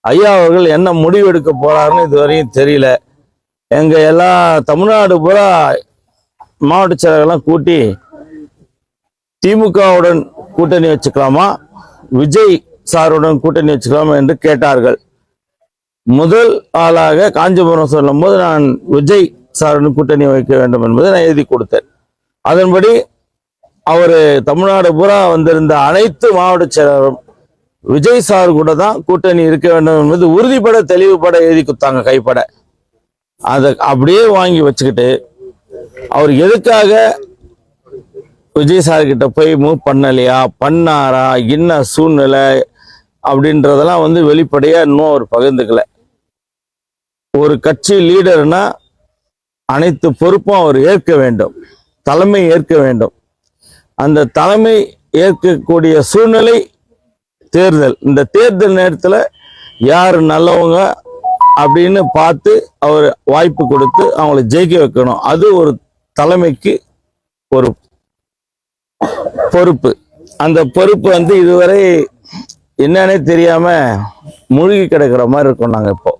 ஐயா அவர்கள் என்ன முடிவு எடுக்க போறாருன்னு இதுவரையும் தெரியல. எங்க எல்லாம் தமிழ்நாடு பூரா மாவட்ட செயலர்கள்லாம் கூட்டி திமுகவுடன் கூட்டணி வச்சுக்கலாமா, விஜய் சாருடன் கூட்டணி வச்சுக்கலாமா என்று கேட்டார்கள். முதல் ஆளாக காஞ்சிபுரம் சொல்லும் போது நான் விஜய் சாருடன் கூட்டணி வைக்க வேண்டும் என்பதை நான் எழுதி கொடுத்தேன். அதன்படி அவர் தமிழ்நாடு பூரா வந்திருந்த அனைத்து மாவட்ட செயலரும் விஜய் சார் கூட தான் கூட்டணி இருக்க வேண்டும் என்பது உறுதிப்பட தெளிவுபட எழுதி கொடுத்தாங்க கைப்பட. அதை அப்படியே வாங்கி வச்சுக்கிட்டு அவர் எதுக்காக விஜய் சார் கிட்ட போய் மூவ் பண்ணலையா, பண்ணாரா, என்ன சூழ்நிலை அப்படின்றதெல்லாம் வெளிப்படையா இன்னும் அவர் பகிர்ந்துக்கல. ஒரு கட்சி லீடர்னா அனைத்து பொறுப்பும் அவர் ஏற்க வேண்டும், தலைமை ஏற்க வேண்டும். அந்த தலைமை ஏற்கக்கூடிய சூழ்நிலை தேர்தல். இந்த தேர்தல் நேரத்தில் யார் நல்லவங்க அப்படின்னு பார்த்து அவர் வாய்ப்பு கொடுத்து அவங்கள ஜெயிக்க வைக்கணும். அது ஒரு தலைமைக்கு ஒரு பொறுப்பு. அந்த பொறுப்பு இதுவரை என்னன்னே தெரியாம மூழ்கி கிடக்கிற மாதிரி இருக்கோம் நாங்க இப்போ.